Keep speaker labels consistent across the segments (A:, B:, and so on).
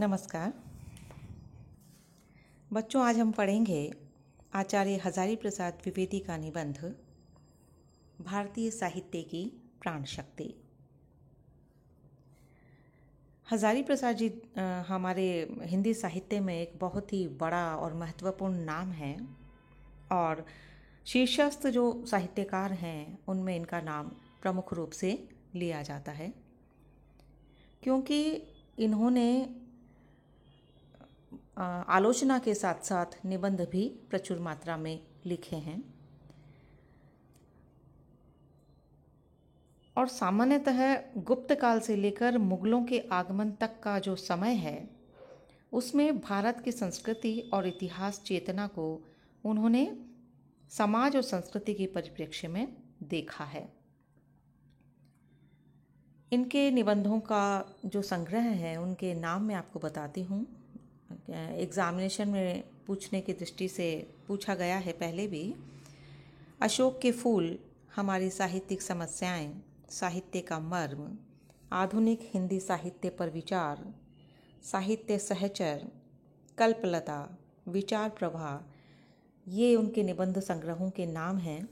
A: नमस्कार बच्चों, आज हम पढ़ेंगे आचार्य हजारी प्रसाद द्विवेदी का निबंध भारतीय साहित्य की प्राण शक्ति। हजारी प्रसाद जी हमारे हिंदी साहित्य में एक बहुत ही बड़ा और महत्वपूर्ण नाम है और शीर्षस्थ जो साहित्यकार हैं उनमें इनका नाम प्रमुख रूप से लिया जाता है, क्योंकि इन्होंने आलोचना के साथ साथ निबंध भी प्रचुर मात्रा में लिखे हैं। और सामान्यतः गुप्त काल से लेकर मुगलों के आगमन तक का जो समय है उसमें भारत की संस्कृति और इतिहास चेतना को उन्होंने समाज और संस्कृति के परिप्रेक्ष्य में देखा है। इनके निबंधों का जो संग्रह है उनके नाम मैं आपको बताती हूँ। एग्जामिनेशन में पूछने की दृष्टि से पूछा गया है पहले भी। अशोक के फूल, हमारी साहित्यिक समस्याएं, साहित्य का मर्म, आधुनिक हिंदी साहित्य पर विचार, साहित्य सहचर, कल्पलता, विचार प्रवाह, ये उनके निबंध संग्रहों के नाम हैं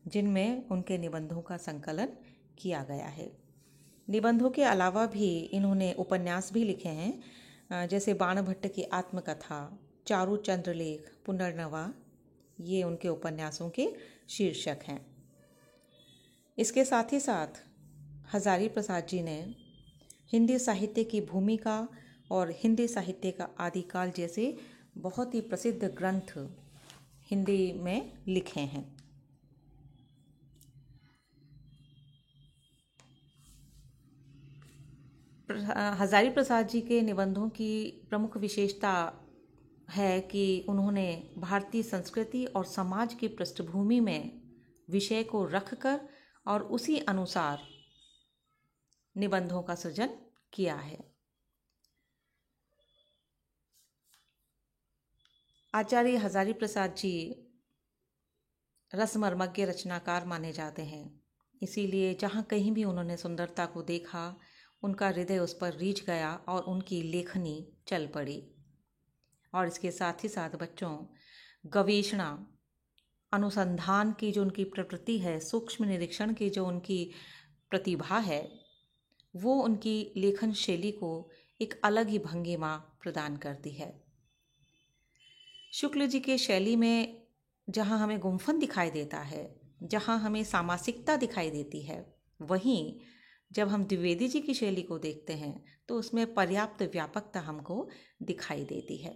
A: जिनमें उनके निबंधों का संकलन किया गया है। निबंधों के अलावा भी इन्होंने उपन्यास भी लिखे हैं, जैसे बाणभट्ट की आत्मकथा, चारू चंद्रलेख, पुनर्नवा, ये उनके उपन्यासों के शीर्षक हैं। इसके साथ ही साथ हजारी प्रसाद जी ने हिंदी साहित्य की भूमिका और हिंदी साहित्य का आदिकाल जैसे बहुत ही प्रसिद्ध ग्रंथ हिंदी में लिखे हैं। हजारी प्रसाद जी के निबंधों की प्रमुख विशेषता है कि उन्होंने भारतीय संस्कृति और समाज की पृष्ठभूमि में विषय को रखकर और उसी अनुसार निबंधों का सृजन किया है। आचार्य हजारी प्रसाद जी रसमर्मज्ञ रचनाकार माने जाते हैं, इसीलिए जहाँ कहीं भी उन्होंने सुंदरता को देखा उनका हृदय उस पर रीझ गया और उनकी लेखनी चल पड़ी। और इसके साथ ही साथ बच्चों, गवेषणा, अनुसंधान की जो उनकी प्रवृत्ति है, सूक्ष्म निरीक्षण की जो उनकी प्रतिभा है, वो उनकी लेखन शैली को एक अलग ही भंगिमा प्रदान करती है। शुक्ल जी के शैली में जहाँ हमें गुंफन दिखाई देता है, जहाँ हमें सामासिकता दिखाई देती है, वहीं जब हम द्विवेदी जी की शैली को देखते हैं तो उसमें पर्याप्त व्यापकता हमको दिखाई देती है।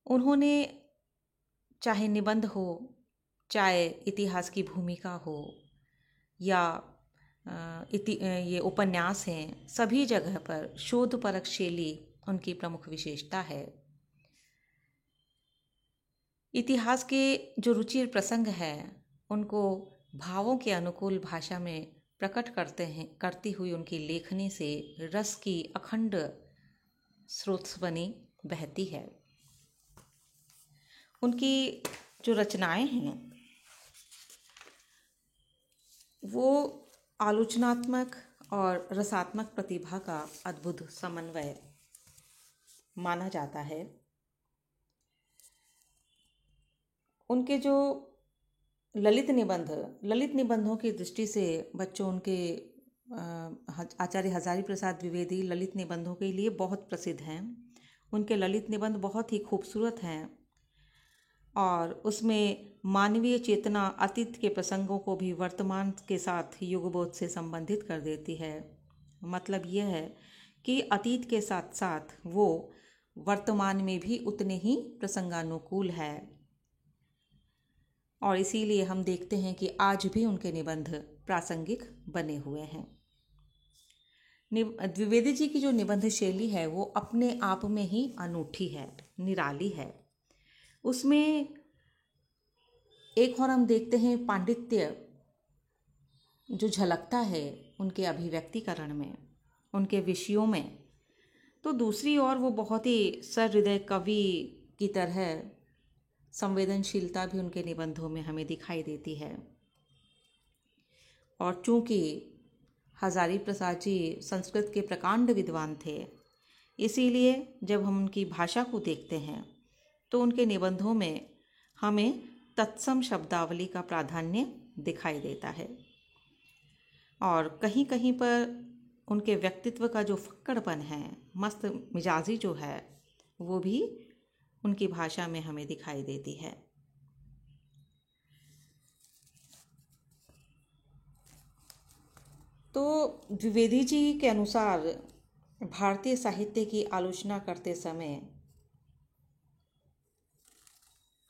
A: उन्होंने चाहे निबंध हो, चाहे इतिहास की भूमिका हो या ये उपन्यास हैं, सभी जगह पर शोधपरक शैली उनकी प्रमुख विशेषता है। इतिहास के जो रुचिर प्रसंग हैं उनको भावों के अनुकूल भाषा में प्रकट करती हुई उनकी लेखनी से रस की अखंड स्रोतस्वनी बहती है। उनकी जो रचनाएं हैं वो आलोचनात्मक और रसात्मक प्रतिभा का अद्भुत समन्वय माना जाता है। उनके जो ललित निबंधों की दृष्टि से बच्चों, उनके आचार्य हजारी प्रसाद द्विवेदी ललित निबंधों के लिए बहुत प्रसिद्ध हैं। उनके ललित निबंध बहुत ही खूबसूरत हैं और उसमें मानवीय चेतना अतीत के प्रसंगों को भी वर्तमान के साथ युगबोध से संबंधित कर देती है। मतलब यह है कि अतीत के साथ साथ वो वर्तमान में भी उतने ही प्रसंगानुकूल है और इसीलिए हम देखते हैं कि आज भी उनके निबंध प्रासंगिक बने हुए हैं। द्विवेदी जी की जो निबंध शैली है वो अपने आप में ही अनूठी है, निराली है। उसमें एक और हम देखते हैं पांडित्य जो झलकता है उनके अभिव्यक्तिकरण में, उनके विषयों में, तो दूसरी ओर वो बहुत ही सहृदय कवि की तरह संवेदनशीलता भी उनके निबंधों में हमें दिखाई देती है। और चूंकि हजारी प्रसाद जी संस्कृत के प्रकांड विद्वान थे, इसीलिए जब हम उनकी भाषा को देखते हैं तो उनके निबंधों में हमें तत्सम शब्दावली का प्राधान्य दिखाई देता है और कहीं कहीं पर उनके व्यक्तित्व का जो फक्कड़पन है, मस्त मिजाजी जो है, वो भी उनकी भाषा में हमें दिखाई देती है। तो द्विवेदी जी के अनुसार भारतीय साहित्य की आलोचना करते समय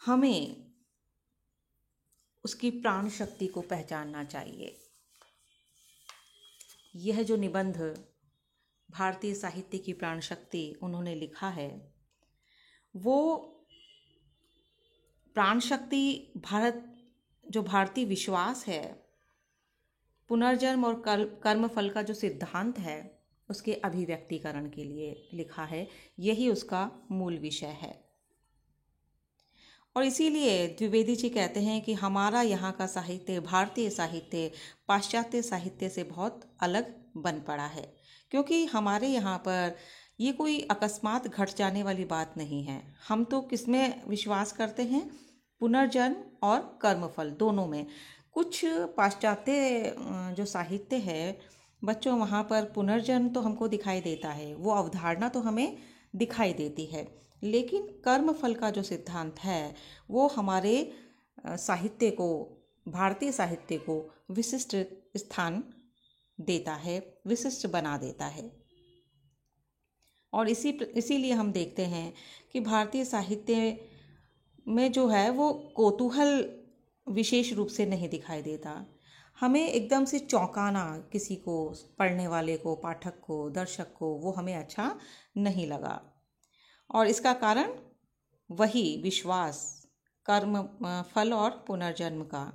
A: हमें उसकी प्राण शक्ति को पहचानना चाहिए। यह जो निबंध भारतीय साहित्य की प्राण शक्ति उन्होंने लिखा है, वो प्राण शक्ति जो भारतीय विश्वास है, पुनर्जन्म और कर्मफल का जो सिद्धांत है, उसके अभिव्यक्तिकरण के लिए लिखा है। यही उसका मूल विषय है। और इसीलिए द्विवेदी जी कहते हैं कि हमारा यहाँ का साहित्य, भारतीय साहित्य, पाश्चात्य साहित्य से बहुत अलग बन पड़ा है, क्योंकि हमारे यहाँ पर ये कोई अकस्मात घट जाने वाली बात नहीं है। हम तो किसमें विश्वास करते हैं? पुनर्जन्म और कर्मफल, दोनों में। कुछ पाश्चात्य जो साहित्य है बच्चों, वहाँ पर पुनर्जन्म तो हमको दिखाई देता है, वो अवधारणा तो हमें दिखाई देती है, लेकिन कर्मफल का जो सिद्धांत है वो हमारे साहित्य को, भारतीय साहित्य को विशिष्ट स्थान देता है, विशिष्ट बना देता है। और इसीलिए हम देखते हैं कि भारतीय साहित्य में जो है वो कौतूहल विशेष रूप से नहीं दिखाई देता। हमें एकदम से चौंकाना, किसी को, पढ़ने वाले को, पाठक को, दर्शक को, वो हमें अच्छा नहीं लगा। और इसका कारण वही विश्वास, कर्म फल और पुनर्जन्म का।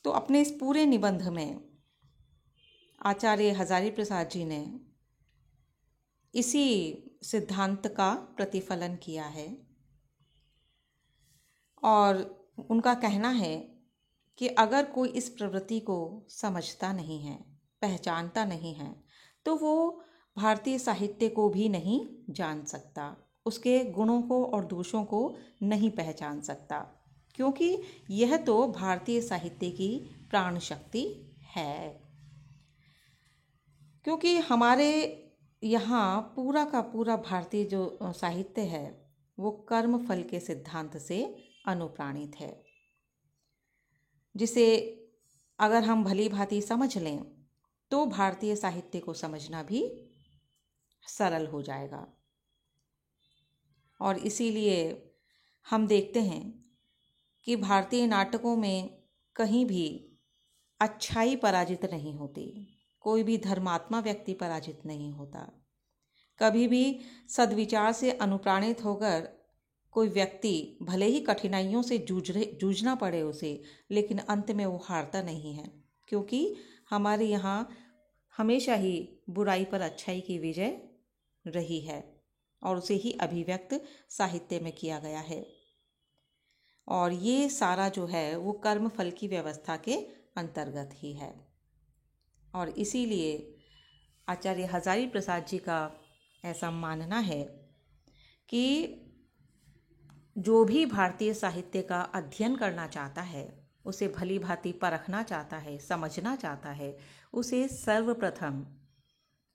A: तो अपने इस पूरे निबंध में आचार्य हजारी प्रसाद जी ने इसी सिद्धांत का प्रतिफलन किया है और उनका कहना है कि अगर कोई इस प्रवृत्ति को समझता नहीं है, पहचानता नहीं है, तो वो भारतीय साहित्य को भी नहीं जान सकता, उसके गुणों को और दोषों को नहीं पहचान सकता, क्योंकि यह तो भारतीय साहित्य की प्राण शक्ति है। क्योंकि हमारे यहाँ पूरा का पूरा भारतीय जो साहित्य है वो कर्म फल के सिद्धांत से अनुप्राणित है, जिसे अगर हम भली भांति समझ लें तो भारतीय साहित्य को समझना भी सरल हो जाएगा। और इसीलिए हम देखते हैं कि भारतीय नाटकों में कहीं भी अच्छाई पराजित नहीं होती, कोई भी धर्मात्मा व्यक्ति पराजित नहीं होता। कभी भी सद्विचार से अनुप्राणित होकर कोई व्यक्ति, भले ही कठिनाइयों से जूझना पड़े उसे, लेकिन अंत में वो हारता नहीं है, क्योंकि हमारे यहाँ हमेशा ही बुराई पर अच्छाई की विजय रही है और उसे ही अभिव्यक्त साहित्य में किया गया है। और ये सारा जो है वो कर्म फल की व्यवस्था के अंतर्गत ही है। और इसीलिए आचार्य हजारी प्रसाद जी का ऐसा मानना है कि जो भी भारतीय साहित्य का अध्ययन करना चाहता है, उसे भली भांति परखना चाहता है, समझना चाहता है, उसे सर्वप्रथम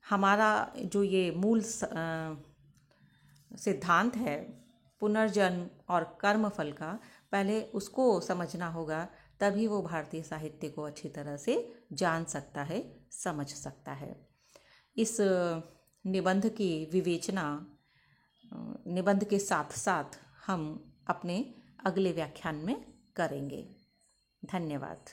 A: हमारा जो ये मूल सिद्धांत है पुनर्जन्म और कर्मफल का, पहले उसको समझना होगा, तभी वो भारतीय साहित्य को अच्छी तरह से जान सकता है, समझ सकता है। इस निबंध की विवेचना निबंध के साथ साथ हम अपने अगले व्याख्यान में करेंगे। धन्यवाद।